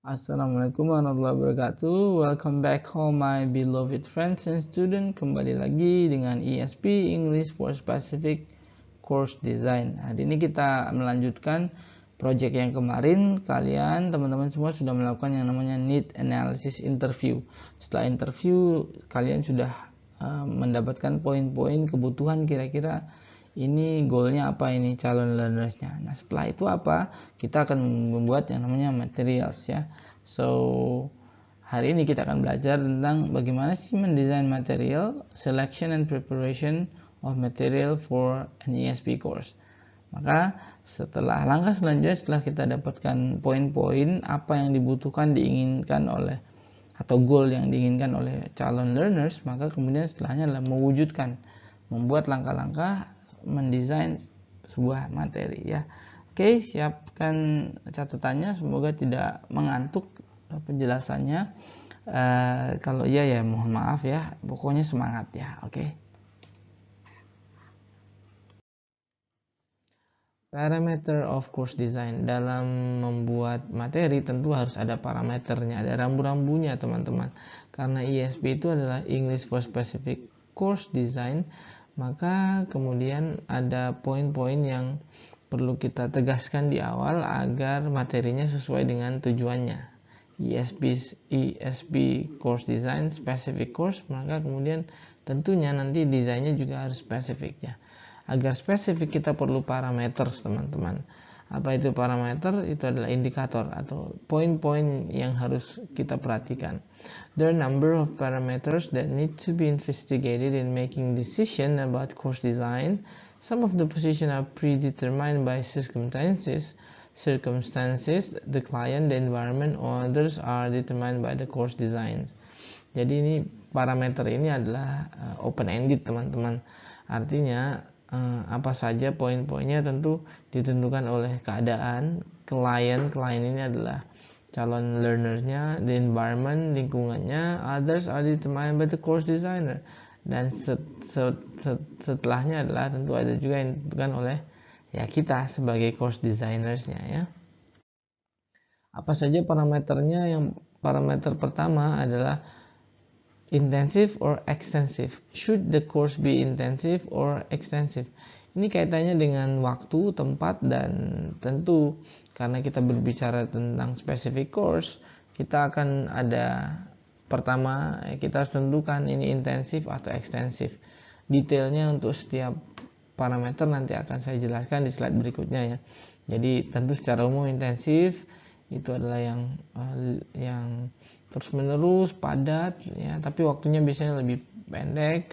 Assalamualaikum warahmatullahi wabarakatuh. Welcome back home my beloved friends and student. Kembali lagi dengan ESP English for Specific Course Design. Hari ini kita melanjutkan project yang kemarin. Teman-teman semua sudah melakukan yang namanya need analysis interview. Setelah interview kalian sudah mendapatkan poin-poin kebutuhan kira-kira ini goalnya apa ini calon learnersnya. Nah setelah itu apa? Kita akan membuat yang namanya materials ya. So hari ini kita akan belajar tentang bagaimana sih mendesain material, selection and preparation of material for an ESP course. Maka setelah langkah selanjutnya, setelah kita dapatkan poin-poin apa yang dibutuhkan, diinginkan oleh atau goal yang diinginkan oleh calon learners, maka kemudian setelahnya adalah mewujudkan, membuat langkah-langkah mendesain sebuah materi ya. Oke, siapkan catatannya, semoga tidak mengantuk penjelasannya. Kalau iya ya mohon maaf ya, pokoknya semangat ya. Oke. Parameter of course design. Dalam membuat materi tentu harus ada parameternya, ada rambu-rambunya teman-teman. Karena ESP itu adalah English for Specific Course Design, maka kemudian ada poin-poin yang perlu kita tegaskan di awal agar materinya sesuai dengan tujuannya. ESP course design specific course, maka kemudian tentunya nanti desainnya juga harus spesifik ya. Agar spesifik kita perlu parameter teman-teman. Apa itu parameter? Itu adalah indikator atau poin-poin yang harus kita perhatikan. There are a number of parameters that need to be investigated in making decision about course design. Some of the positions are predetermined by circumstances, the client, the environment, or others are determined by the course designs. Jadi ini parameter ini adalah open-ended teman-teman. Artinya apa saja poin-poinnya tentu ditentukan oleh keadaan klien ini adalah calon learnersnya, the environment, lingkungannya, others are determined by the course designer, dan setelahnya adalah tentu ada juga yang ditentukan oleh ya kita sebagai course designersnya ya. Apa saja parameternya? Yang parameter pertama adalah intensive or extensive. Should the course be intensive or extensive? Ini kaitannya dengan waktu, tempat, dan tentu karena kita berbicara tentang specific course, kita akan ada pertama kita harus tentukan ini intensif atau ekstensif. Detailnya untuk setiap parameter nanti akan saya jelaskan di slide berikutnya ya. Jadi tentu secara umum intensif itu adalah yang terus menerus padat ya, tapi waktunya biasanya lebih pendek,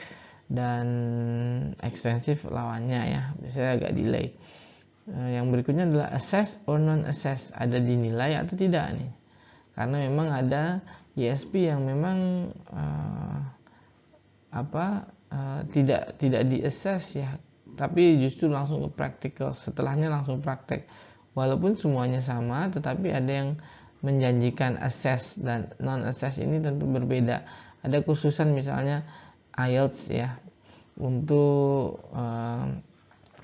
dan ekstensif lawannya ya, biasanya agak delay. Yang berikutnya adalah assess or non assess, ada dinilai atau tidak nih, karena memang ada ESP yang memang tidak di assess ya, tapi justru langsung ke practical, setelahnya langsung praktek. Walaupun semuanya sama, tetapi ada yang menjanjikan assess dan non-assess ini tentu berbeda. Ada khususan misalnya IELTS ya, untuk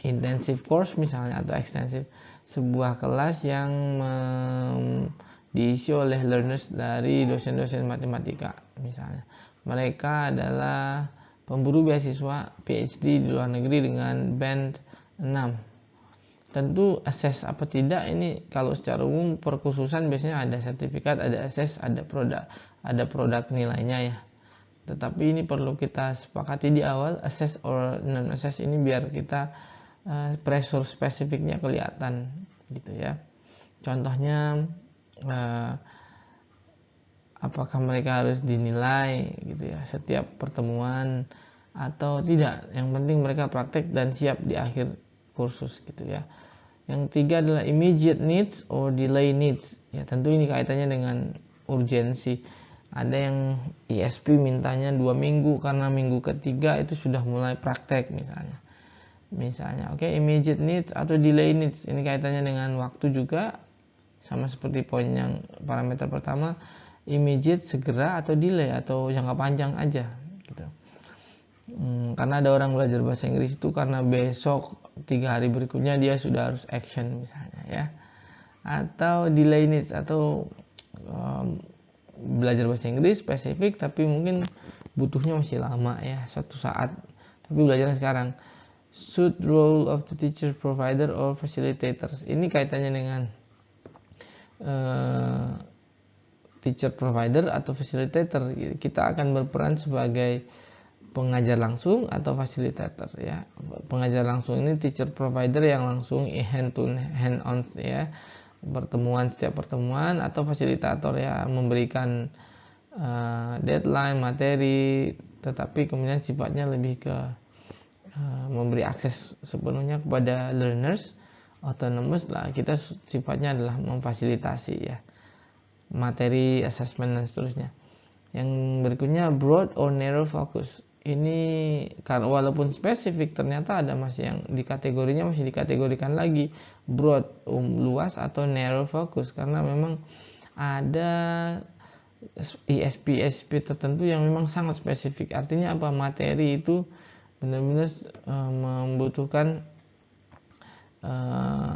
intensive course misalnya atau extensive, sebuah kelas yang diisi oleh learners dari dosen-dosen matematika misalnya. Mereka adalah pemburu beasiswa PhD di luar negeri dengan band 6. Tentu assess apa tidak ini kalau secara umum perkhususan biasanya ada sertifikat, ada assess, ada produk nilainya ya. Tetapi ini perlu kita sepakati di awal, assess or non assess ini biar kita pressure spesifiknya kelihatan gitu ya. Contohnya apakah mereka harus dinilai gitu ya setiap pertemuan atau tidak. Yang penting mereka praktek dan siap di akhir kursus gitu ya. Yang tiga adalah immediate needs or delay needs ya, tentu ini kaitannya dengan urgensi. Ada yang ESP mintanya 2 minggu karena minggu ketiga itu sudah mulai praktek misalnya oke, immediate needs atau delay needs ini kaitannya dengan waktu juga, sama seperti poin yang parameter pertama, immediate segera atau delay atau jangka panjang aja gitu. Karena ada orang belajar bahasa Inggris itu karena besok 3 hari berikutnya dia sudah harus action misalnya ya, atau delay needs atau belajar bahasa Inggris spesifik, tapi mungkin butuhnya masih lama ya, suatu saat, tapi belajarnya sekarang. Should role of the teacher, provider, or facilitators. Ini kaitannya dengan teacher, provider, atau facilitator. Kita akan berperan sebagai pengajar langsung atau fasilitator ya. Pengajar langsung ini teacher provider yang langsung hand on ya, setiap pertemuan, atau fasilitator ya, memberikan deadline, materi, tetapi kemudian sifatnya lebih ke memberi akses sepenuhnya kepada learners, autonomous lah. Kita sifatnya adalah memfasilitasi ya, materi, assessment, dan seterusnya. Yang berikutnya broad or narrow focus. Ini karena walaupun spesifik, ternyata ada masih yang di kategorinya masih dikategorikan lagi broad, luas, atau narrow focus, karena memang ada ISP tertentu yang memang sangat spesifik. Artinya apa? Materi itu benar-benar membutuhkan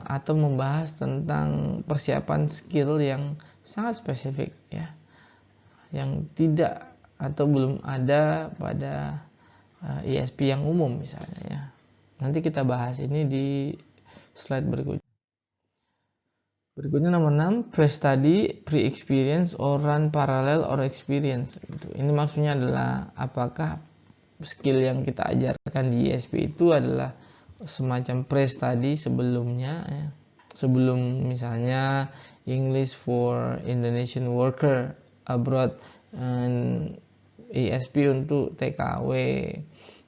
atau membahas tentang persiapan skill yang sangat spesifik ya, yang tidak atau belum ada pada ISP yang umum misalnya ya. Nanti kita bahas ini di slide berikutnya. Berikutnya nomor 6, pre-study, pre-experience, or run parallel or experience. Ini maksudnya adalah apakah skill yang kita ajarkan di ISP itu adalah semacam pre-study sebelumnya ya. Sebelum misalnya English for Indonesian worker abroad, ISP untuk TKW,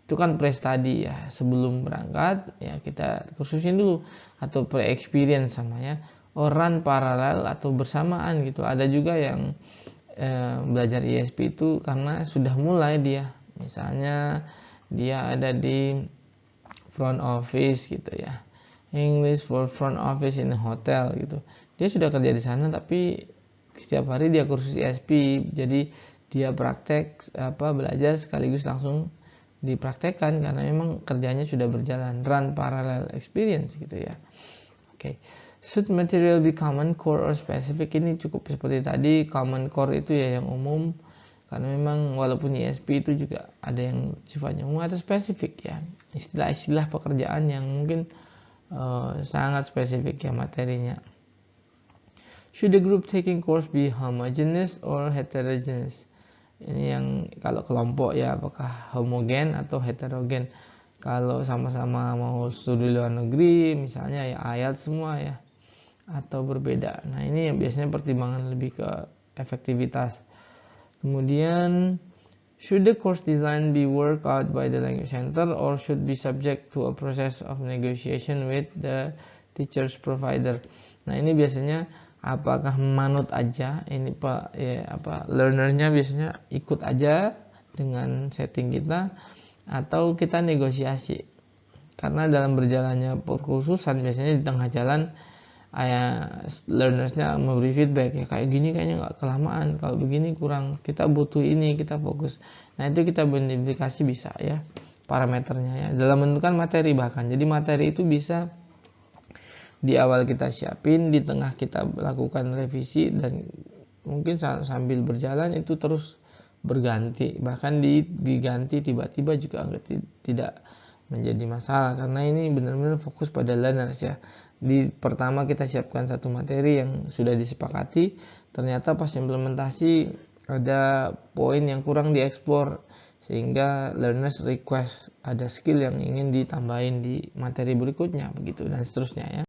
itu kan pre-study ya, sebelum berangkat ya kita kursusin dulu, atau pre-experience samanya, run paralel atau bersamaan gitu. Ada juga yang belajar ISP itu karena sudah mulai dia, misalnya dia ada di front office gitu ya, English for front office in a hotel gitu. Dia sudah kerja di sana tapi setiap hari dia kursus ISP, jadi dia praktek belajar sekaligus langsung dipraktekkan karena memang kerjanya sudah berjalan, run parallel experience gitu ya. Oke. Should material be common core or specific? Ini cukup seperti tadi, common core itu ya yang umum, karena memang walaupun ISP itu juga ada yang sifatnya umum atau spesifik ya, istilah-istilah pekerjaan yang mungkin sangat spesifik ya materinya. Should the group taking course be homogeneous or heterogeneous? Ini yang kalau kelompok ya, apakah homogen atau heterogen? Kalau sama-sama mau studi luar negeri misalnya ya IELTS semua ya, atau berbeda. Nah ini yang biasanya pertimbangan lebih ke efektivitas. Kemudian should the course design be worked out by the language center or should be subject to a process of negotiation with the teachers provider? Nah ini biasanya apakah manut aja ini learnernya biasanya ikut aja dengan setting kita, atau kita negosiasi, karena dalam berjalannya perkursusan biasanya di tengah jalan learnersnya memberi feedback ya, kayak gini kayaknya nggak kelamaan, kalau begini kurang, kita butuh ini, kita fokus. Nah itu kita verifikasi bisa ya parameternya ya dalam menentukan materi. Bahkan jadi materi itu bisa di awal kita siapin, di tengah kita lakukan revisi, dan mungkin sambil berjalan itu terus berganti, bahkan diganti tiba-tiba juga tidak menjadi masalah, karena ini benar-benar fokus pada learners ya. Di pertama kita siapkan satu materi yang sudah disepakati, ternyata pas implementasi ada poin yang kurang dieksplor, sehingga learners request ada skill yang ingin ditambahin di materi berikutnya, begitu dan seterusnya ya.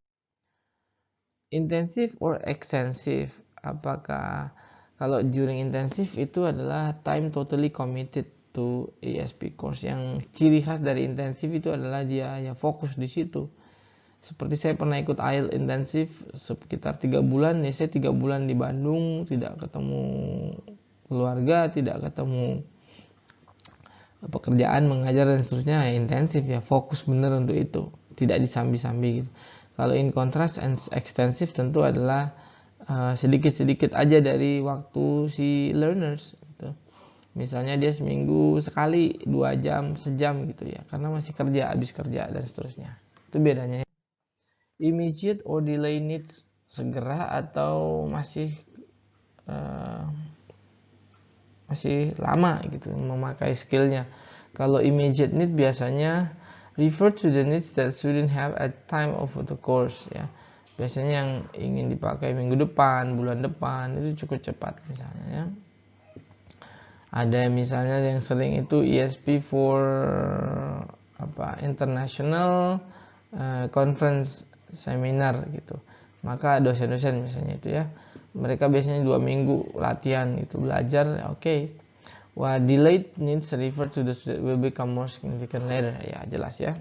Intensif or extensive? Apakah kalau during intensif itu adalah time totally committed to ISP course. Yang ciri khas dari intensif itu adalah dia ya fokus di situ. Seperti saya pernah ikut IELTS intensif sekitar 3 bulan ya, saya 3 bulan di Bandung, tidak ketemu keluarga, tidak ketemu pekerjaan, mengajar dan seterusnya ya, intensif ya, fokus bener untuk itu, tidak disambi-sambi gitu. Kalau in contrast and extensive tentu adalah sedikit-sedikit aja dari waktu si learners gitu. Misalnya dia seminggu sekali 2 jam, sejam gitu ya, karena masih kerja, habis kerja dan seterusnya. Itu bedanya. Immediate or delay needs, segera atau masih masih lama gitu memakai skillnya. Kalau immediate need biasanya refer to the needs that student have at time of the course ya. Biasanya yang ingin dipakai minggu depan, bulan depan itu cukup cepat misalnya ya. Ada misalnya yang sering itu ESP for international conference seminar gitu. Maka dosen-dosen misalnya itu ya, mereka biasanya 2 minggu latihan gitu, belajar, oke. Wah, delayed needs refer to the student will become more significant later. Ya, jelas ya.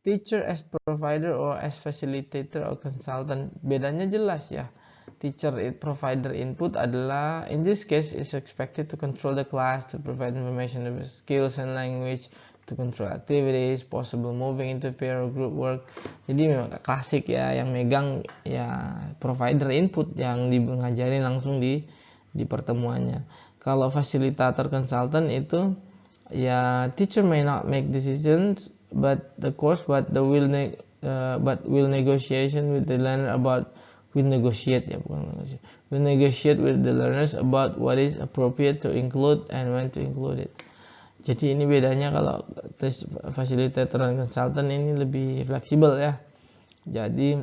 Teacher as provider or as facilitator or consultant, bedanya jelas ya. Teacher provider input adalah, in this case, is expected to control the class, to provide information about skills and language, to control activities, possible moving into pair or group work. Jadi memang klasik ya, yang megang ya provider input yang ngajarin langsung di pertemuannya. Kalau facilitator consultant itu ya teacher may not make decisions but will negotiation with the learner about will negotiate with the learners about what is appropriate to include and when to include it. Jadi ini bedanya, kalau facilitator dan consultant ini lebih fleksibel ya. Jadi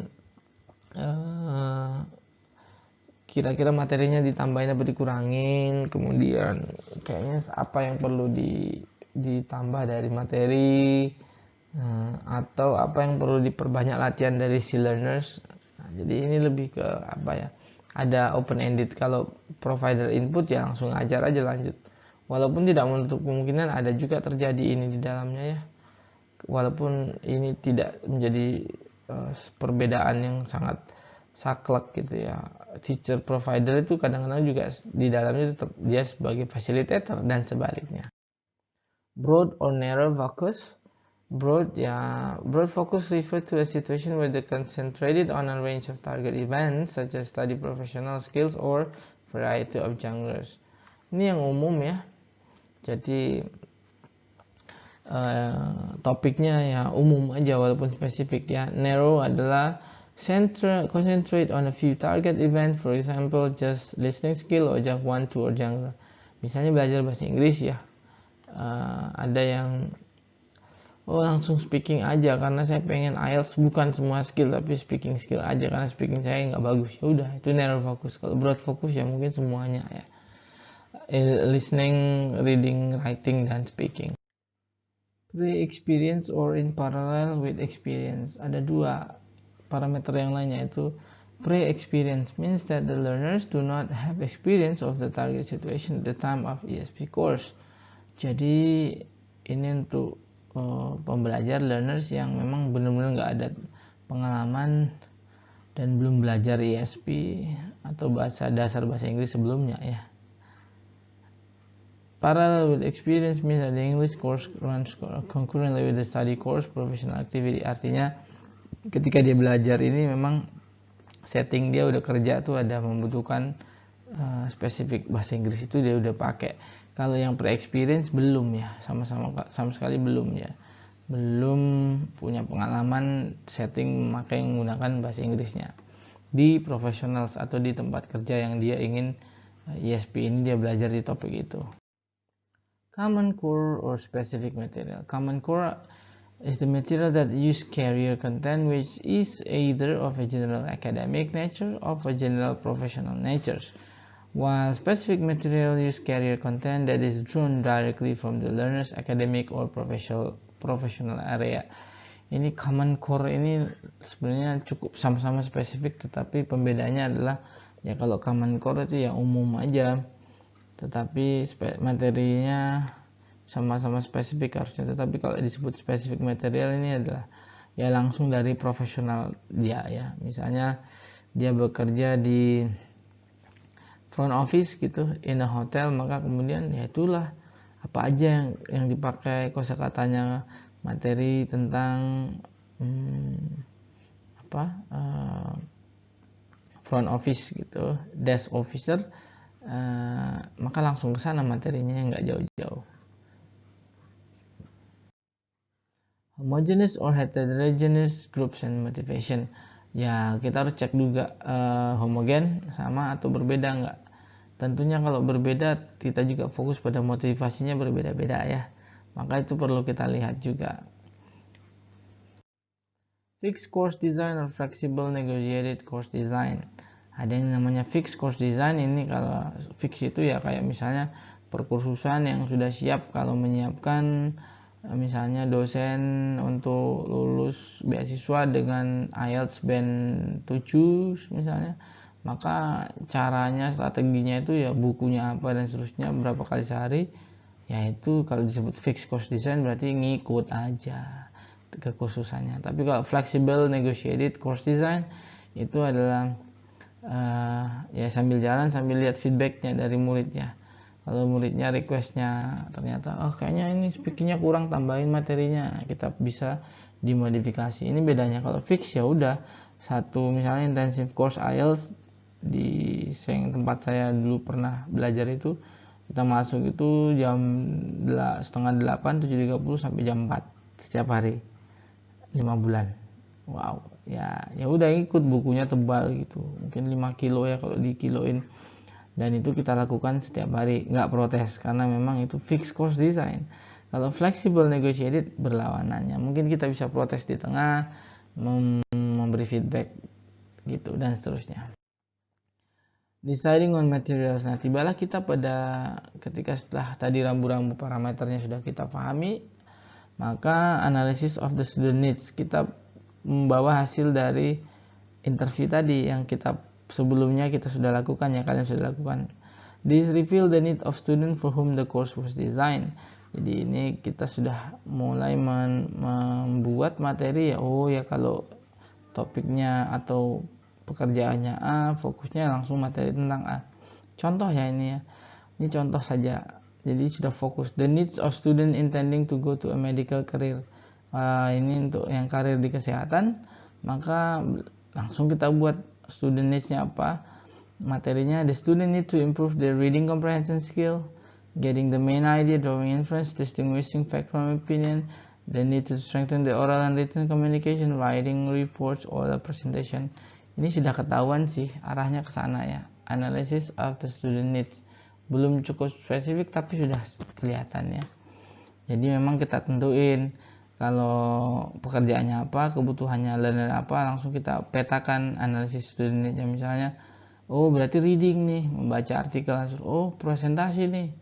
kira-kira materinya ditambahin apa dikurangin, kemudian kayaknya apa yang perlu ditambah dari materi, atau apa yang perlu diperbanyak latihan dari si learners. Jadi ini lebih ke ada open ended. Kalau provider input ya langsung ajar aja lanjut, walaupun tidak menutup kemungkinan ada juga terjadi ini di dalamnya ya, walaupun ini tidak menjadi perbedaan yang sangat saklek gitu ya. Teacher provider itu kadang-kadang juga di dalamnya tetap dia sebagai facilitator dan sebaliknya. Broad or narrow focus. Broad focus refer to a situation where they concentrated on a range of target events such as study professional skills or variety of genres. Ini yang umum ya. Jadi topiknya ya umum aja walaupun spesifik ya. Narrow adalah concentrate on a few target event, for example just listening skill or just one to or genre. Misalnya belajar bahasa Inggris ya, ada yang langsung speaking aja karena saya pengen IELTS, bukan semua skill tapi speaking skill aja karena speaking saya nggak bagus, ya udah itu narrow focus. Kalau broad focus ya mungkin semuanya ya, listening, reading, writing, dan speaking. Pre-experience or in parallel with experience, ada dua parameter yang lainnya, itu pre-experience means that the learners do not have experience of the target situation at the time of ESP course. Jadi ini untuk pembelajar learners yang memang benar-benar nggak ada pengalaman dan belum belajar ESP atau dasar bahasa Inggris sebelumnya ya. Parallel with experience means that the English course runs concurrently with the study course professional activity. Artinya ketika dia belajar ini memang setting dia udah kerja tuh ada membutuhkan spesifik bahasa Inggris itu dia udah pakai. Kalau yang pre-experience belum ya, sama sekali belum ya, belum punya pengalaman setting menggunakan bahasa Inggrisnya di professionals atau di tempat kerja yang dia ingin ESP ini dia belajar di topik itu. Common core or specific material. Common core is the material that use career content which is either of a general academic nature or of a general professional nature, while specific material use career content that is drawn directly from the learner's academic or professional area. Ini common core ini sebenarnya cukup sama-sama spesifik, tetapi pembedanya adalah ya kalau common core itu ya umum aja, tetapi materinya sama-sama spesifik harusnya. Tetapi kalau disebut spesifik material ini adalah ya langsung dari profesional dia ya. Misalnya dia bekerja di front office gitu in a hotel, maka kemudian ya itulah apa aja yang dipakai kosakatanya, materi tentang front office gitu, desk officer, maka langsung ke sana materinya nggak jauh-jauh. Homogeneous or heterogeneous groups and motivation. Ya kita harus cek juga homogen sama atau berbeda enggak. Tentunya kalau berbeda kita juga fokus pada motivasinya berbeda-beda ya. Maka itu perlu kita lihat juga. Fixed course design or flexible negotiated course design. Ada yang namanya fixed course design, ini kalau fix itu ya kayak misalnya perkursusan yang sudah siap kalau menyiapkan misalnya dosen untuk lulus beasiswa dengan IELTS band 7 misalnya, maka caranya, strateginya itu ya bukunya apa dan seterusnya, berapa kali sehari, yaitu kalau disebut fixed course design berarti ngikut aja kekursusannya. Tapi kalau flexible negotiated course design itu adalah ya sambil jalan sambil lihat feedbacknya dari muridnya. Kalau muridnya requestnya ternyata kayaknya ini speakingnya kurang, tambahin materinya, nah, kita bisa dimodifikasi. Ini bedanya. Kalau fix ya udah satu, misalnya intensive course IELTS di tempat saya dulu pernah belajar itu, kita masuk itu jam setengah 8, 7.30 sampai jam 4 setiap hari 5 bulan. Wow, ya udah ikut, bukunya tebal gitu, mungkin 5 kilo ya kalau dikiloin, dan itu kita lakukan setiap hari, nggak protes karena memang itu fixed course design. Kalau flexible negotiated berlawanannya, mungkin kita bisa protes di tengah, memberi feedback gitu dan seterusnya. Deciding on materials. Nah, tibalah kita pada ketika setelah tadi rambu-rambu parameternya sudah kita pahami, maka analysis of the student needs, kita membawa hasil dari interview tadi yang kita sebelumnya kita sudah lakukan ya, kalian sudah lakukan. This reveal the need of student for whom the course was designed. Jadi ini kita sudah mulai membuat materi ya, ya kalau topiknya atau pekerjaannya A, fokusnya langsung materi tentang A. Contoh ya ini ya, ini contoh saja. Jadi sudah fokus the needs of student intending to go to a medical career. Ini untuk yang karir di kesehatan, maka langsung kita buat student needs-nya apa, materinya. The student need to improve their reading comprehension skill, getting the main idea, drawing inference, distinguishing fact from opinion. They need to strengthen the oral and written communication, writing reports, oral presentation. Ini sudah ketahuan sih arahnya ke sana ya. Analysis of the student needs. Belum cukup spesifik tapi sudah kelihatan ya. Jadi memang kita tentuin kalau pekerjaannya apa, kebutuhannya learner apa, langsung kita petakan analisis student needs-nya. Misalnya, berarti reading nih, membaca artikel, presentasi nih.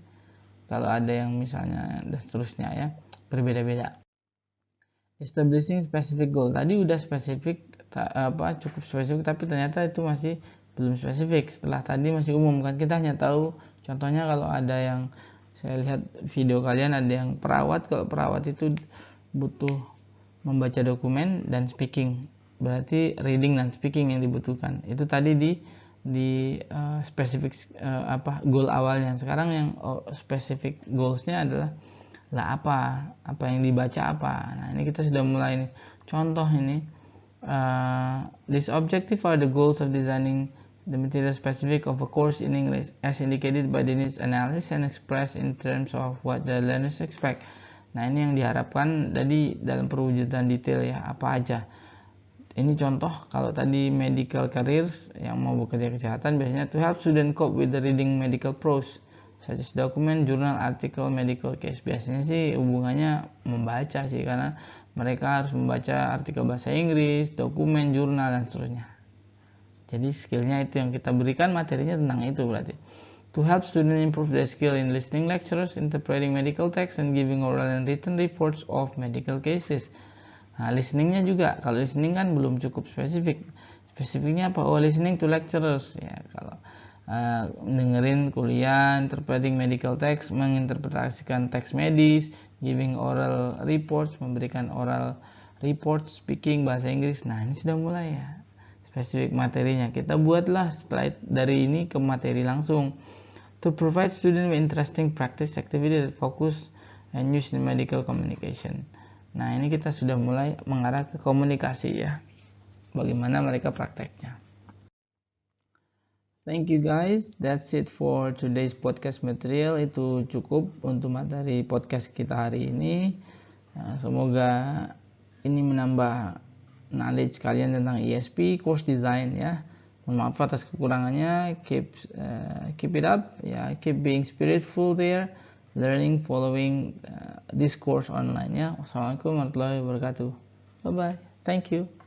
Kalau ada yang misalnya dan seterusnya ya, berbeda-beda. Establishing specific goal. Tadi udah spesifik, cukup spesifik, tapi ternyata itu masih belum spesifik. Setelah tadi masih umum kan, kita hanya tahu. Contohnya kalau ada yang saya lihat video kalian ada yang perawat, kalau perawat itu butuh membaca dokumen dan speaking, berarti reading dan speaking yang dibutuhkan. Itu tadi di spesifik goal awalnya. Sekarang yang spesifik goalsnya adalah apa yang dibaca apa. Nah ini kita sudah mulai nih. Contoh ini, this objective are the goals of designing the material specific of a course in English as indicated by the needs analysis and expressed in terms of what the learners expect. Nah ini yang diharapkan tadi dalam perwujudan detail ya, apa aja. Ini contoh, kalau tadi medical careers yang mau bekerja kesehatan biasanya to help student cope with the reading medical prose such as document, journal, article, medical case. Biasanya sih hubungannya membaca sih, karena mereka harus membaca artikel bahasa Inggris, dokumen, jurnal dan seterusnya. Jadi skillnya itu yang kita berikan, materinya tentang itu berarti. To help students improve their skill in listening lectures, interpreting medical text, and giving oral and written reports of medical cases. Nah, listeningnya juga, kalau listening kan belum cukup spesifik. Spesifiknya apa? Listening to lecturers ya. Kalau dengerin kuliah, interpreting medical text, menginterpretasikan teks medis, giving oral reports, memberikan oral report, speaking bahasa Inggris. Nah ini sudah mulai ya spesifik materinya. Kita buatlah setelah dari ini ke materi langsung. To provide student with interesting practice activity that focus and use in medical communication. Nah ini kita sudah mulai mengarah ke komunikasi ya, bagaimana mereka prakteknya. Thank you guys, that's it for today's podcast material. Itu cukup untuk materi podcast kita hari ini. Nah, semoga ini menambah knowledge kalian tentang ESP course design ya. Mohon maaf atas kekurangannya. Keep it up ya, keep being spiritful there, learning, following this course online ya. Wassalamualaikum warahmatullahi wabarakatuh. Bye bye, thank you.